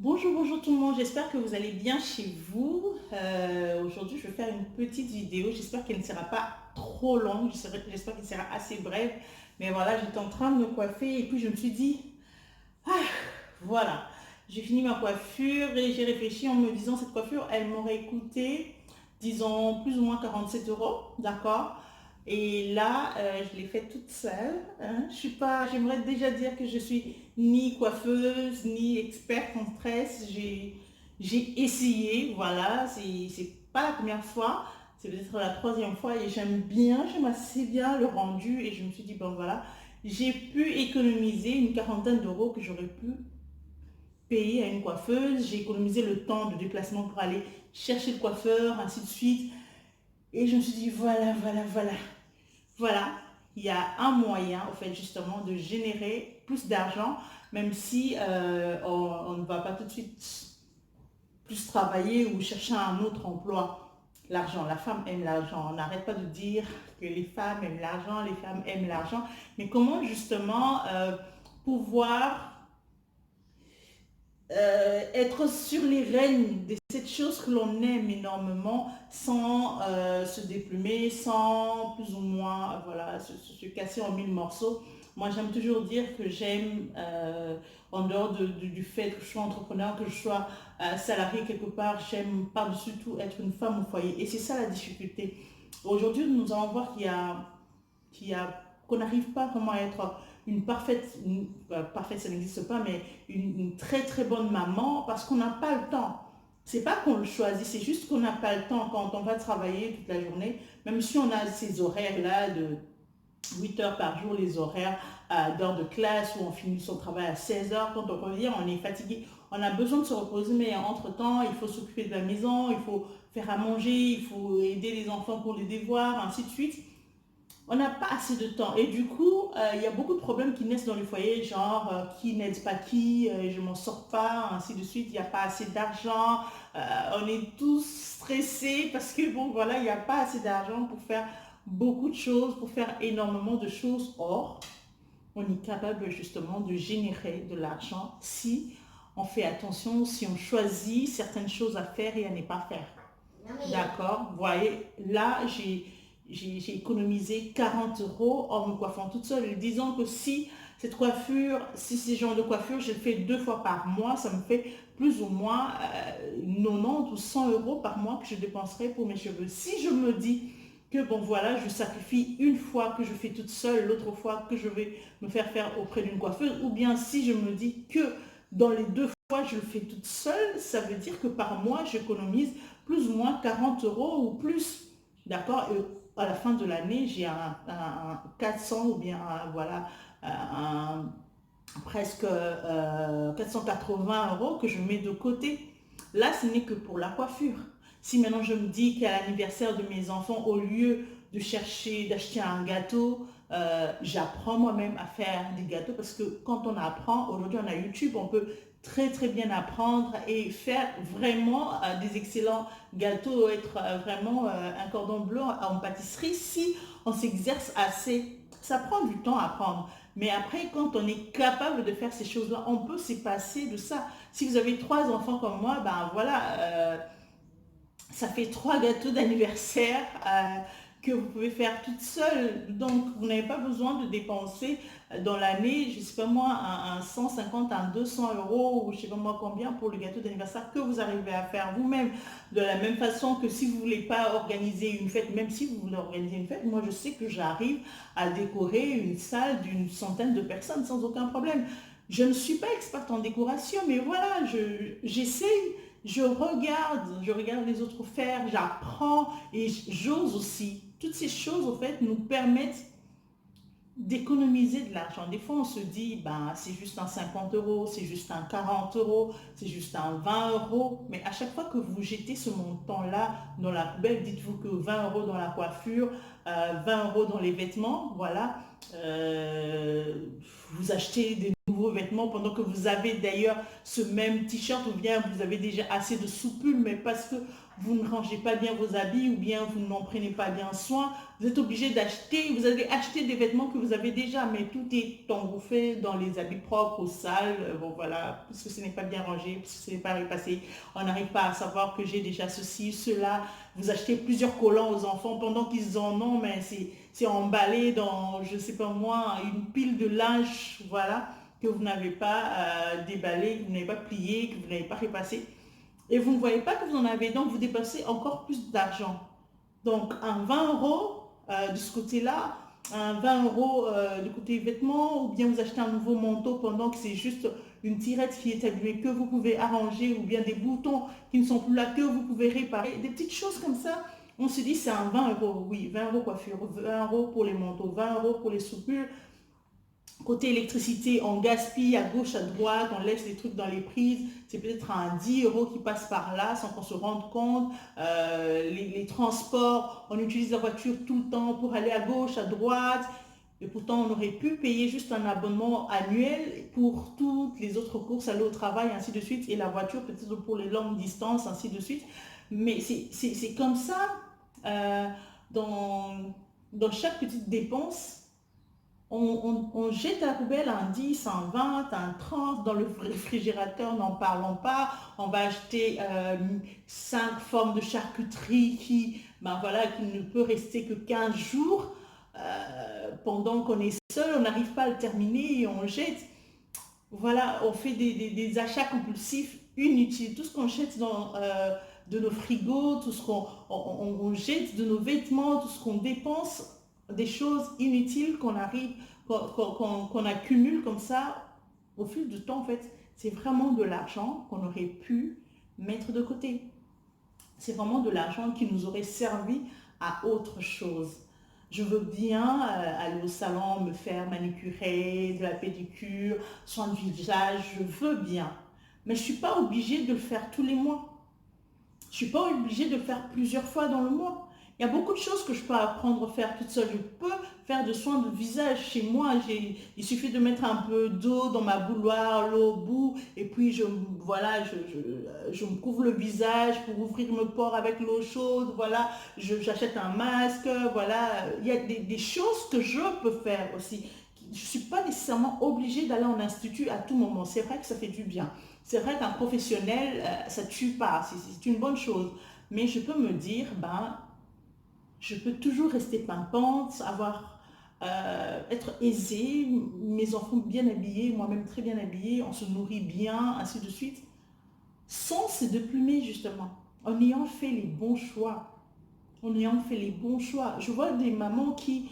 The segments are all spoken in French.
Bonjour, bonjour tout le monde, j'espère que vous allez bien chez vous. Aujourd'hui, je vais faire une petite vidéo, j'espère qu'elle ne sera pas trop longue, j'espère qu'elle sera assez brève. Mais voilà, j'étais en train de me coiffer et puis je me suis dit, voilà, j'ai fini ma coiffure et j'ai réfléchi en me disant, cette coiffure, elle m'aurait coûté, disons, plus ou moins 47 euros, d'accord? Et là, je l'ai faite toute seule, hein. Je suis pas, j'aimerais déjà dire que je suis ni coiffeuse, ni experte en tresse. J'ai essayé, voilà, c'est pas la première fois, c'est peut-être la troisième fois et j'aime assez bien le rendu et je me suis dit, bon voilà, j'ai pu économiser une quarantaine d'euros que j'aurais pu payer à une coiffeuse. J'ai économisé le temps de déplacement pour aller chercher le coiffeur, ainsi de suite. Et je me suis dit, voilà, il y a un moyen, en fait, justement, de générer plus d'argent, même si on ne va pas tout de suite plus travailler ou chercher un autre emploi. L'argent, la femme aime l'argent. On n'arrête pas de dire que les femmes aiment l'argent, les femmes aiment l'argent. Mais comment justement pouvoir être sur les rênes de cette chose que l'on aime énormément sans se déplumer, sans plus ou moins voilà, se casser en mille morceaux. Moi, j'aime toujours dire que j'aime, en dehors du fait que je sois entrepreneur, que je sois salarié quelque part, j'aime par-dessus tout être une femme au foyer. Et c'est ça la difficulté. Aujourd'hui, nous allons voir qu'on n'arrive pas vraiment à être une parfaite, parfaite ça n'existe pas, mais une très très bonne maman parce qu'on n'a pas le temps. C'est pas qu'on le choisit, c'est juste qu'on n'a pas le temps quand on va travailler toute la journée, même si on a ces horaires-là de 8 heures par jour, les horaires d'heures de classe où on finit son travail à 16 heures. Quand on revient, on est fatigué, on a besoin de se reposer, mais entre-temps, il faut s'occuper de la maison, il faut faire à manger, il faut aider les enfants pour les devoirs, ainsi de suite. On n'a pas assez de temps. Et du coup, il y a beaucoup de problèmes qui naissent dans le foyer, genre qui n'aide pas qui, je m'en sors pas, ainsi de suite, il n'y a pas assez d'argent, on est tous stressés parce que bon, voilà, il n'y a pas assez d'argent pour faire beaucoup de choses, pour faire énormément de choses. Or, on est capable justement de générer de l'argent si on fait attention, si on choisit certaines choses à faire et à ne pas faire. D'accord, vous voyez, là, j'ai économisé 40 euros en me coiffant toute seule. Et disons que si cette coiffure, si ce genre de coiffure, je le fais 2 fois par mois, ça me fait plus ou moins 90 ou 100 euros par mois que je dépenserai pour mes cheveux. Si je me dis que bon voilà, je sacrifie une fois que je fais toute seule, l'autre fois que je vais me faire auprès d'une coiffeuse, ou bien si je me dis que dans les 2 fois je le fais toute seule, ça veut dire que par mois j'économise plus ou moins 40 euros ou plus. D'accord. Et à la fin de l'année, j'ai un 400 ou bien voilà, presque 480 euros que je mets de côté. Là, ce n'est que pour la coiffure. Si maintenant je me dis qu'à l'anniversaire de mes enfants, au lieu de chercher, d'acheter un gâteau, j'apprends moi-même à faire des gâteaux parce que quand on apprend, aujourd'hui on a YouTube, on peut très très bien apprendre et faire vraiment des excellents gâteaux, être vraiment un cordon bleu en pâtisserie si on s'exerce assez. Ça prend du temps à apprendre. Mais après, quand on est capable de faire ces choses-là, on peut s'y passer de ça. Si vous avez 3 enfants comme moi, ben voilà, ça fait 3 gâteaux d'anniversaire que vous pouvez faire toute seule. Donc, vous n'avez pas besoin de dépenser dans l'année, je ne sais pas moi, un 150, un 200 euros ou je ne sais pas moi combien pour le gâteau d'anniversaire que vous arrivez à faire vous-même. De la même façon que si vous ne voulez pas organiser une fête, même si vous voulez organiser une fête, moi je sais que j'arrive à décorer une salle d'une centaine de personnes sans aucun problème. Je ne suis pas experte en décoration, mais voilà, j'essaye, je regarde les autres faire, j'apprends et j'ose aussi. Toutes ces choses, en fait, nous permettent d'économiser de l'argent. Des fois, on se dit, ben, c'est juste un 50 euros, c'est juste un 40 euros, c'est juste un 20 euros. Mais à chaque fois que vous jetez ce montant-là dans la poubelle, dites-vous que 20 euros dans la coiffure, 20 euros dans les vêtements, voilà, vous achetez des nouveaux vêtements pendant que vous avez d'ailleurs ce même t-shirt ou bien vous avez déjà assez de soupules, mais parce que vous ne rangez pas bien vos habits ou bien vous n'en prenez pas bien soin, vous êtes obligé d'acheter, vous allez acheter des vêtements que vous avez déjà, mais tout est engouffré dans les habits propres, sales, bon voilà, parce que ce n'est pas bien rangé, parce que ce n'est pas repassé, on n'arrive pas à savoir que j'ai déjà ceci, cela, vous achetez plusieurs collants aux enfants pendant qu'ils en ont, mais c'est emballé dans, je sais pas moi, une pile de linge, voilà, que vous n'avez pas déballé, que vous n'avez pas plié, que vous n'avez pas repassé. Et vous ne voyez pas que vous en avez, donc vous dépensez encore plus d'argent. Donc un 20 euros de ce côté-là, un 20 euros du côté vêtements, ou bien vous achetez un nouveau manteau pendant que c'est juste une tirette qui est abîmée que vous pouvez arranger, ou bien des boutons qui ne sont plus là que vous pouvez réparer. Des petites choses comme ça, on se dit c'est un 20 euros, oui, 20 euros coiffure, 20 euros pour les manteaux, 20 euros pour les soupules. Côté électricité, on gaspille à gauche, à droite, on laisse les trucs dans les prises. C'est peut-être un 10 euros qui passe par là sans qu'on se rende compte. Les transports, on utilise la voiture tout le temps pour aller à gauche, à droite. Et pourtant, on aurait pu payer juste un abonnement annuel pour toutes les autres courses, aller au travail, ainsi de suite. Et la voiture, peut-être pour les longues distances, ainsi de suite. Mais c'est comme ça, euh, dans, dans chaque petite dépense, on jette à la poubelle un 10, un 20, un 30 dans le réfrigérateur, n'en parlons pas. On va acheter 5 formes de charcuterie ben voilà, qui ne peut rester que 15 jours. Pendant qu'on est seul, on n'arrive pas à le terminer et on jette. Voilà, on fait des achats compulsifs inutiles. Tout ce qu'on jette de nos frigos, tout ce qu'on jette de nos vêtements, tout ce qu'on dépense, des choses inutiles qu'on accumule comme ça au fil du temps, en fait, c'est vraiment de l'argent qu'on aurait pu mettre de côté. C'est vraiment de l'argent qui nous aurait servi à autre chose. Je veux bien aller au salon, me faire manicurer, de la pédicure, soin de visage, je veux bien. Mais je ne suis pas obligée de le faire tous les mois. Je ne suis pas obligée de le faire plusieurs fois dans le mois. Il y a beaucoup de choses que je peux apprendre à faire toute seule. Je peux faire de soins de visage chez moi. Il suffit de mettre un peu d'eau dans ma bouilloire, l'eau au bout, et puis voilà, je me couvre le visage pour ouvrir mes pores avec l'eau chaude. Voilà, j'achète un masque. Voilà, il y a des choses que je peux faire aussi. Je ne suis pas nécessairement obligée d'aller en institut à tout moment. C'est vrai que ça fait du bien. C'est vrai qu'un professionnel, ça ne tue pas, c'est une bonne chose. Mais je peux me dire, ben, je peux toujours rester pimpante, être aisée, mes enfants bien habillés, moi-même très bien habillée, on se nourrit bien, ainsi de suite, sans se déplumer justement, en ayant fait les bons choix. En ayant fait les bons choix. Je vois des mamans qui,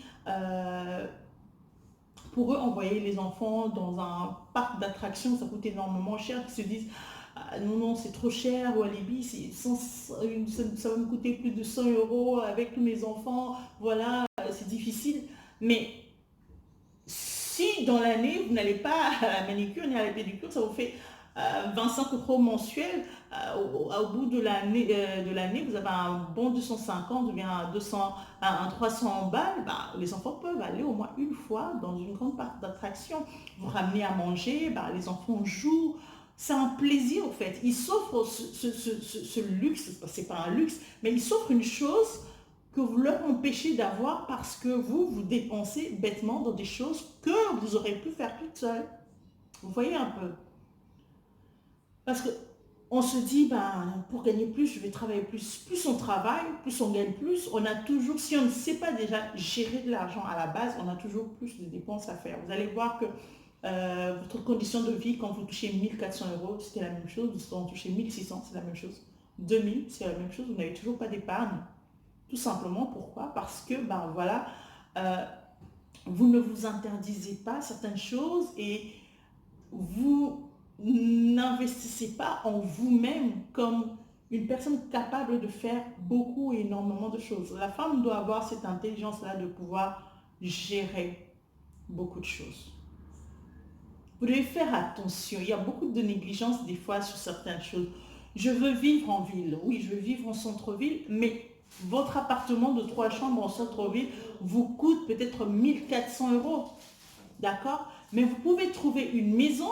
pour eux, envoyer les enfants dans un parc d'attractions, ça coûte énormément cher, qui se disent ah, non, non, c'est trop cher, ou à Libye, ça va me coûter plus de 100 euros avec tous mes enfants, voilà, c'est difficile. Mais si dans l'année, vous n'allez pas à la manicure ni à la pédicure, ça vous fait 25 euros mensuels, au bout de l'année, vous avez un bon 250 ou bien un 300 balles, bah, les enfants peuvent aller au moins une fois dans une grande partie d'attraction. Vous ramenez à manger, bah, les enfants jouent. C'est un plaisir en fait. Ils s'offrent ce luxe, c'est pas un luxe, mais ils s'offrent une chose que vous leur empêchez d'avoir parce que vous dépensez bêtement dans des choses que vous aurez pu faire toute seule. Vous voyez un peu. Parce que on se dit, ben, pour gagner plus, je vais travailler plus. Plus on travaille, plus on gagne plus. On a toujours, si on ne sait pas déjà gérer de l'argent à la base, on a toujours plus de dépenses à faire. Vous allez voir que votre condition de vie, quand vous touchez 1400 euros, c'était la même chose. Quand vous touchez 1600, c'est la même chose. 2000, c'est la même chose. Vous n'avez toujours pas d'épargne. Tout simplement, pourquoi? Parce que, ben voilà, euh, vous ne vous interdisez pas certaines choses et vous n'investissez pas en vous-même comme une personne capable de faire beaucoup et énormément de choses. La femme doit avoir cette intelligence-là de pouvoir gérer beaucoup de choses. Vous devez faire attention. Il y a beaucoup de négligence des fois sur certaines choses. Je veux vivre en ville. Oui, je veux vivre en centre-ville, mais votre appartement de 3 chambres en centre-ville vous coûte peut-être 1400 euros. D'accord? Mais vous pouvez trouver une maison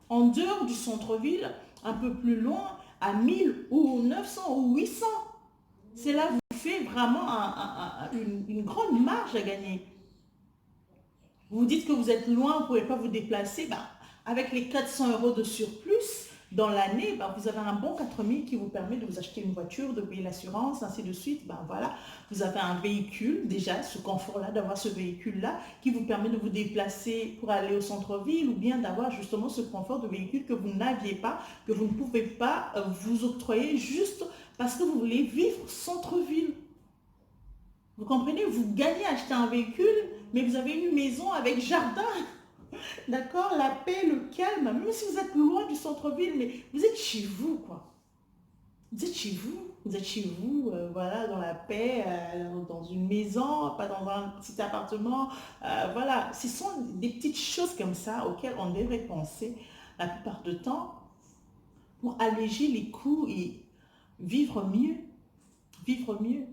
en dehors du centre-ville, un peu plus loin, à 1000 ou 900 ou 800. Cela vous fait vraiment une grande marge à gagner. Vous vous dites que vous êtes loin, vous ne pouvez pas vous déplacer. Bah, avec les 400 euros de surplus dans l'année, bah, vous avez un bon 4000 qui vous permet de vous acheter une voiture, de payer l'assurance, ainsi de suite. Bah, voilà, vous avez un véhicule, déjà, ce confort-là, d'avoir ce véhicule-là qui vous permet de vous déplacer pour aller au centre-ville ou bien d'avoir justement ce confort de véhicule que vous n'aviez pas, que vous ne pouvez pas vous octroyer juste parce que vous voulez vivre centre-ville. Vous comprenez? Vous gagnez à acheter un véhicule, mais vous avez une maison avec jardin, d'accord? La paix, le calme, même si vous êtes loin du centre-ville, mais vous êtes chez vous, quoi. Vous êtes chez vous, vous êtes chez vous, voilà, dans la paix, dans une maison, pas dans un petit appartement. Voilà, ce sont des petites choses comme ça auxquelles on devrait penser la plupart du temps pour alléger les coûts et vivre mieux, vivre mieux.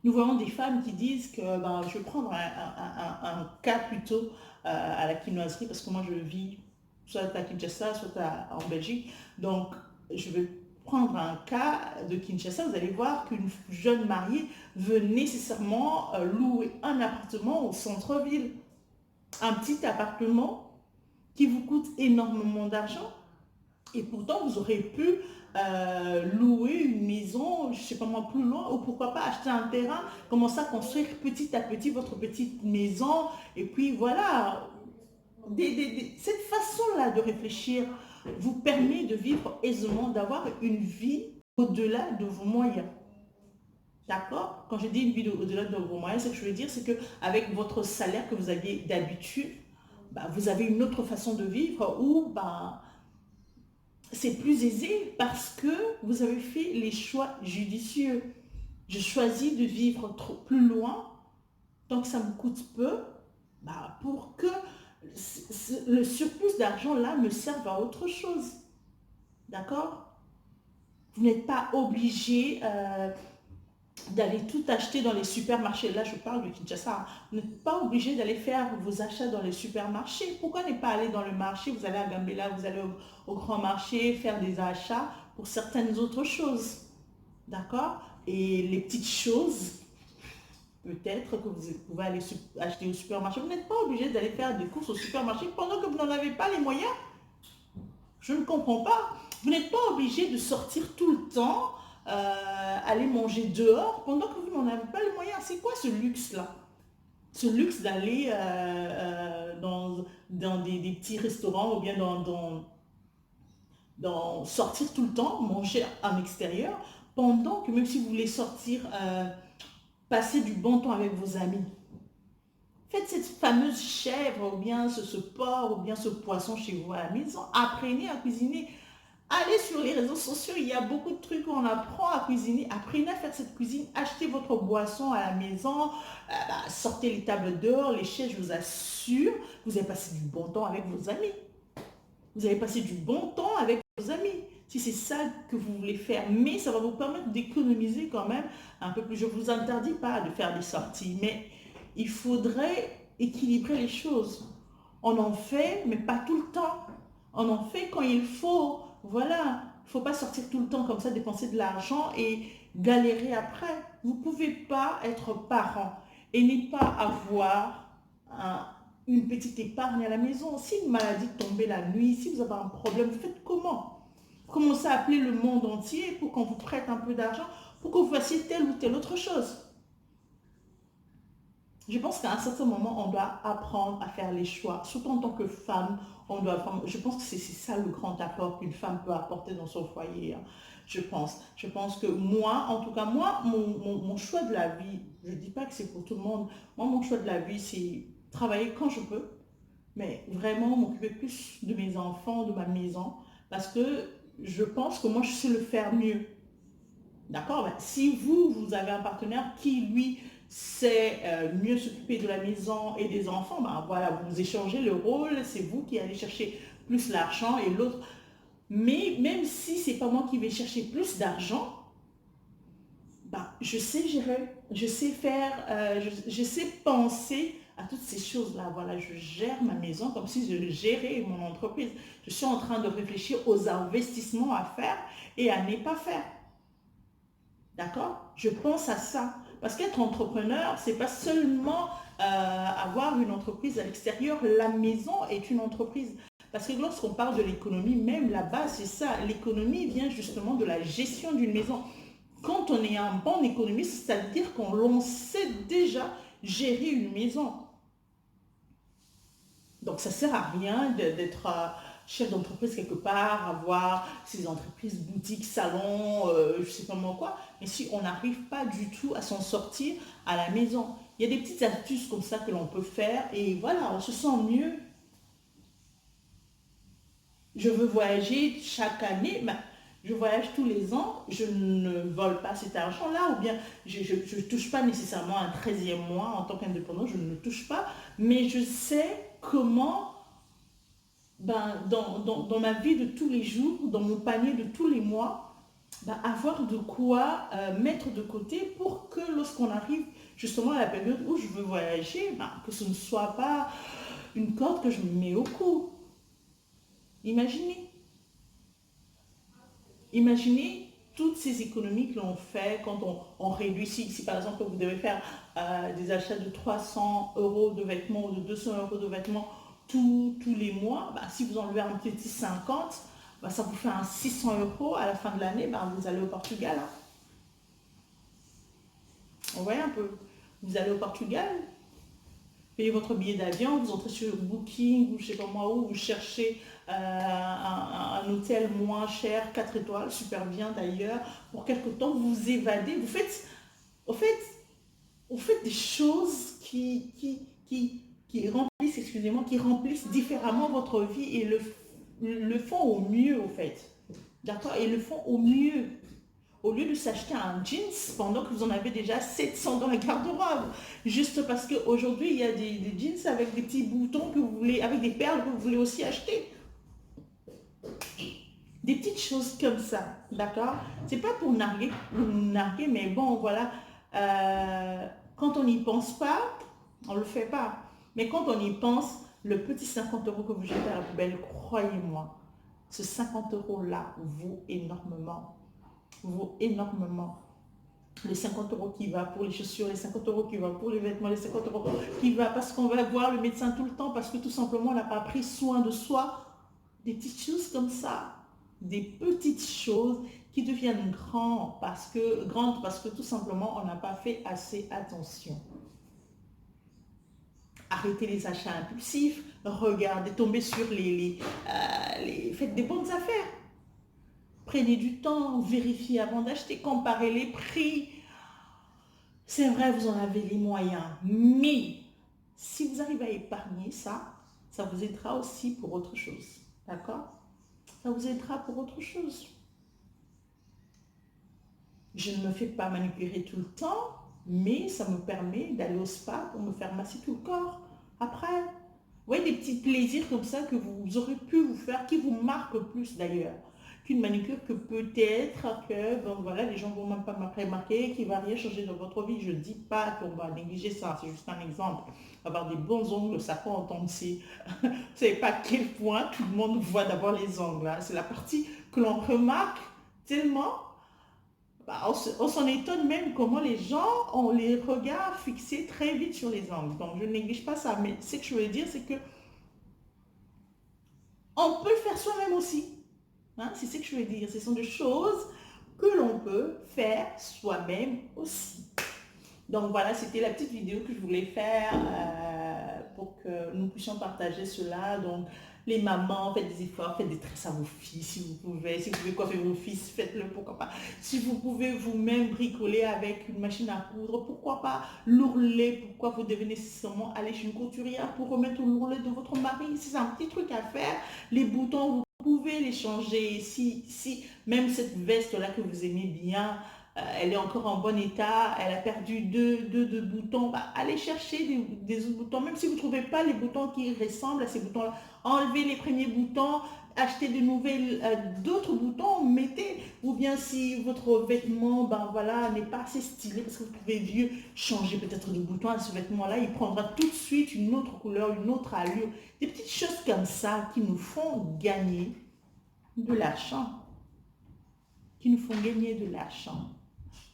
Nous voyons des femmes qui disent que ben, je vais prendre un cas plutôt à la quinoiserie parce que moi je vis soit à Kinshasa, soit en Belgique. Donc je vais prendre un cas de Kinshasa. Vous allez voir qu'une jeune mariée veut nécessairement louer un appartement au centre-ville. Un petit appartement qui vous coûte énormément d'argent et pourtant, vous aurez pu louer une maison, je ne sais pas moi, plus loin, ou pourquoi pas acheter un terrain, commencer à construire petit à petit votre petite maison. Et puis voilà, cette façon-là de réfléchir vous permet de vivre aisément, d'avoir une vie au-delà de vos moyens. D'accord? Quand je dis une vie au-delà de vos moyens, ce que je veux dire, c'est qu'avec votre salaire que vous aviez d'habitude, bah, vous avez une autre façon de vivre où bah, c'est plus aisé parce que vous avez fait les choix judicieux. Je choisis de vivre plus loin, donc ça me coûte peu, bah, pour que le surplus d'argent là me serve à autre chose. D'accord? Vous n'êtes pas obligé d'aller tout acheter dans les supermarchés. Là, je parle de Kinshasa. Hein. Vous n'êtes pas obligé d'aller faire vos achats dans les supermarchés. Pourquoi ne pas aller dans le marché? Vous allez à Gambela, vous allez au grand marché faire des achats pour certaines autres choses. D'accord? Et les petites choses, peut-être que vous pouvez aller acheter au supermarché. Vous n'êtes pas obligé d'aller faire des courses au supermarché pendant que vous n'en avez pas les moyens. Je ne comprends pas. Vous n'êtes pas obligé de sortir tout le temps, aller manger dehors pendant que vous n'en avez pas les moyens. C'est quoi ce luxe-là? Ce luxe d'aller dans des petits restaurants ou bien sortir tout le temps, manger en extérieur, pendant que même si vous voulez sortir, passer du bon temps avec vos amis. Faites cette fameuse chèvre ou bien ce porc ou bien ce poisson chez vous à la maison. Apprenez à cuisiner. Allez sur les réseaux sociaux, il y a beaucoup de trucs où on apprend à cuisiner. Apprenez à faire cette cuisine. Achetez votre boisson à la maison. Bah, sortez les tables dehors, les chaises, je vous assure, vous allez passer du bon temps avec vos amis. Vous allez passer du bon temps avec vos amis. Si c'est ça que vous voulez faire, mais ça va vous permettre d'économiser quand même un peu plus. Je ne vous interdis pas de faire des sorties, mais il faudrait équilibrer les choses. On en fait, mais pas tout le temps. On en fait quand il faut. Voilà, il ne faut pas sortir tout le temps comme ça, dépenser de l'argent et galérer après. Vous ne pouvez pas être parent et ne pas avoir une petite épargne à la maison. Si une maladie tombait la nuit, si vous avez un problème, vous faites comment? Vous commencez à appeler le monde entier pour qu'on vous prête un peu d'argent, pour que vous fassiez telle ou telle autre chose. Je pense qu'à un certain moment, on doit apprendre à faire les choix. Surtout en tant que femme, on doit apprendre. Je pense que c'est ça le grand apport qu'une femme peut apporter dans son foyer. Hein. Je pense. Je pense que moi, en tout cas, moi, mon choix de la vie, je ne dis pas que c'est pour tout le monde. Moi, mon choix de la vie, c'est travailler quand je peux, mais vraiment m'occuper plus de mes enfants, de ma maison, parce que je pense que moi, je sais le faire mieux. D'accord? Ben, si vous avez un partenaire qui, lui, sait mieux s'occuper de la maison et des enfants, ben voilà, vous échangez le rôle, c'est vous qui allez chercher plus l'argent et l'autre. Mais même si c'est pas moi qui vais chercher plus d'argent, ben, je sais gérer, je sais faire, je sais penser à toutes ces choses-là. Voilà, je gère ma maison comme si je gérais mon entreprise. Je suis en train de réfléchir aux investissements à faire et à ne pas faire. D'accord? Je pense à ça. Parce qu'être entrepreneur, c'est pas seulement avoir une entreprise à l'extérieur. La maison est une entreprise. Parce que lorsqu'on parle de l'économie, même là-bas, c'est ça. L'économie vient justement de la gestion d'une maison. Quand on est un bon économiste, c'est-à-dire qu'on sait déjà gérer une maison. Donc, ça ne sert à rien d'être chef d'entreprise quelque part, avoir ces entreprises, boutiques, salons, je ne sais pas moi quoi. Mais si on n'arrive pas du tout à s'en sortir à la maison, il y a des petites astuces comme ça que l'on peut faire et voilà, on se sent mieux. Je veux voyager chaque année, ben, je voyage tous les ans, je ne vole pas cet argent-là, ou bien je ne touche pas nécessairement un 13e mois en tant qu'indépendant, je ne le touche pas, mais je sais comment, ben, dans ma vie de tous les jours, dans mon panier de tous les mois, ben, avoir de quoi mettre de côté pour que lorsqu'on arrive justement à la période où je veux voyager, ben, que ce ne soit pas une corde que je me mets au cou. Imaginez. Imaginez toutes ces économies que l'on fait quand on réduit, si par exemple vous devez faire des achats de 300 euros de vêtements ou de 200 euros de vêtements tous les mois, bah, si vous enlevez un petit 50, bah, ça vous fait un 600 euros à la fin de l'année, bah, vous allez au Portugal. Hein. Vous voyez un peu, vous allez au Portugal, payez votre billet d'avion, vous entrez sur Booking ou je sais pas moi où, vous cherchez un hôtel moins cher, 4 étoiles, super bien d'ailleurs, pour quelque temps vous vous évadez, au fait, vous faites des choses qui remplissent, excusez-moi, qui remplissent différemment votre vie et le font au mieux au fait. D'accord? Et le font au mieux. Au lieu de s'acheter un jeans pendant que vous en avez déjà 700 dans la garde-robe. Juste parce qu'aujourd'hui, il y a des jeans avec des petits boutons que vous voulez, avec des perles que vous voulez aussi acheter. Des petites choses comme ça, d'accord? C'est pas pour narguer, mais bon, voilà. Quand on n'y pense pas, on le fait pas. Mais quand on y pense, le petit 50 euros que vous jetez à la poubelle, croyez-moi, ce 50 euros-là vaut énormément. Vaut énormément. Les 50 euros qui va pour les chaussures, les 50 euros qui va pour les vêtements, les 50 euros qui va parce qu'on va voir le médecin tout le temps, parce que tout simplement on n'a pas pris soin de soi. Des petites choses comme ça, des petites choses qui deviennent grandes parce que tout simplement on n'a pas fait assez attention. Arrêtez les achats impulsifs, regardez, tombez sur faites des bonnes affaires. Prenez du temps, vérifiez avant d'acheter, comparez les prix. C'est vrai, vous en avez les moyens, mais si vous arrivez à épargner ça, ça vous aidera aussi pour autre chose. D'accord? Ça vous aidera pour autre chose. Je ne me fais pas manipurer tout le temps, mais ça me permet d'aller au spa pour me faire masser tout le corps. Après, vous voyez des petits plaisirs comme ça que vous aurez pu vous faire, qui vous marquent plus d'ailleurs qu'une manucure que peut-être que bon, voilà, les gens ne vont même pas remarquer, qui ne va rien changer dans votre vie. Je ne dis pas qu'on va négliger ça, c'est juste un exemple. Avoir des bons ongles, ça prend en temps de si. Vous ne savez pas à quel point tout le monde voit d'abord les ongles. Hein. C'est la partie que l'on remarque tellement. Bah, on s'en étonne même comment les gens ont les regards fixés très vite sur les ongles. Donc je ne néglige pas ça, mais ce que je veux dire, c'est que on peut le faire soi-même aussi. Hein, c'est ce que je veux dire. Ce sont des choses que l'on peut faire soi-même aussi. Donc voilà, c'était la petite vidéo que je voulais faire pour que nous puissions partager cela. Donc les mamans, faites des efforts, faites des tresses à vos fils si vous pouvez. Si vous pouvez coiffer vos fils, faites-le, pourquoi pas. Si vous pouvez vous-même bricoler avec une machine à coudre, pourquoi pas l'ourlet. Pourquoi vous devez nécessairement aller chez une couturière pour remettre l'ourlet de votre mari. C'est un petit truc à faire. Les boutons, vous pouvez les changer. Si même cette veste-là que vous aimez bien, elle est encore en bon état, elle a perdu deux boutons, bah, allez chercher des autres boutons, même si vous ne trouvez pas les boutons qui ressemblent à ces boutons-là, enlevez les premiers boutons, achetez d'autres boutons, mettez, ou bien si votre vêtement ben voilà, n'est pas assez stylé parce que vous trouvez vieux, changez peut-être de bouton à ce vêtement-là, il prendra tout de suite une autre couleur, une autre allure, des petites choses comme ça qui nous font gagner de l'argent, qui nous font gagner de l'argent.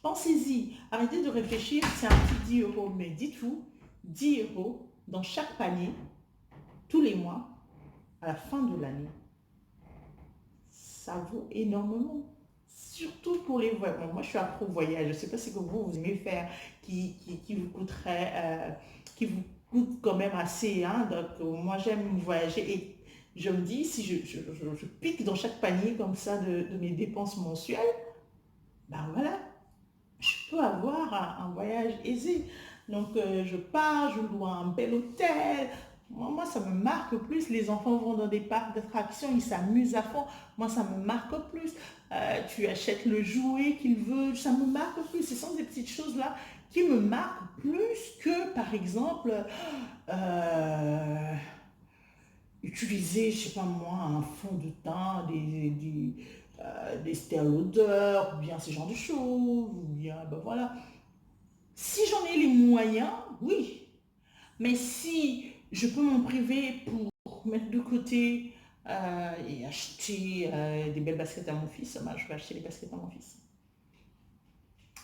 Pensez-y, arrêtez de réfléchir, c'est un petit 10 euros, mais dites-vous, 10 euros dans chaque panier, tous les mois, à la fin de l'année, ça vaut énormément. Surtout pour les voyages. Bon, moi, je suis accro au voyage. Je ne sais pas ce que vous aimez faire qui vous coûterait, qui vous coûte quand même assez. Hein. Donc, moi, j'aime voyager et je me dis, si je pique dans chaque panier comme ça de mes dépenses mensuelles, ben voilà, je peux avoir un voyage aisé. Donc, je pars, je loue un bel hôtel. Moi, ça me marque plus. Les enfants vont dans des parcs d'attractions, ils s'amusent à fond. Moi, ça me marque plus. Tu achètes le jouet qu'ils veulent, ça me marque plus. Ce sont des petites choses-là qui me marquent plus que, par exemple, euh, utiliser, je sais pas moi, un fond de teint, des sterlodeurs, ou bien ce genre de choses, ou bien, ben voilà. Si j'en ai les moyens, oui. Mais si je peux m'en priver pour mettre de côté et acheter des belles baskets à mon fils, ben, je vais acheter les baskets à mon fils.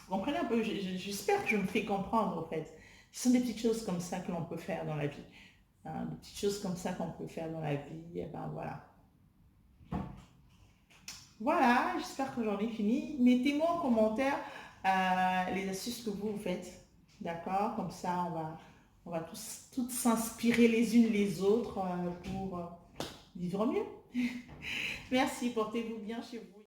Vous comprenez un peu? J'espère que je me fais comprendre, en fait. Ce sont des petites choses comme ça que l'on peut faire dans la vie. Hein, des petites choses comme ça qu'on peut faire dans la vie. Et ben voilà. Voilà, j'espère que j'en ai fini. Mettez-moi en commentaire les astuces que vous faites. D'accord? Comme ça, on va tous, toutes s'inspirer les unes les autres pour vivre mieux. Merci, portez-vous bien chez vous.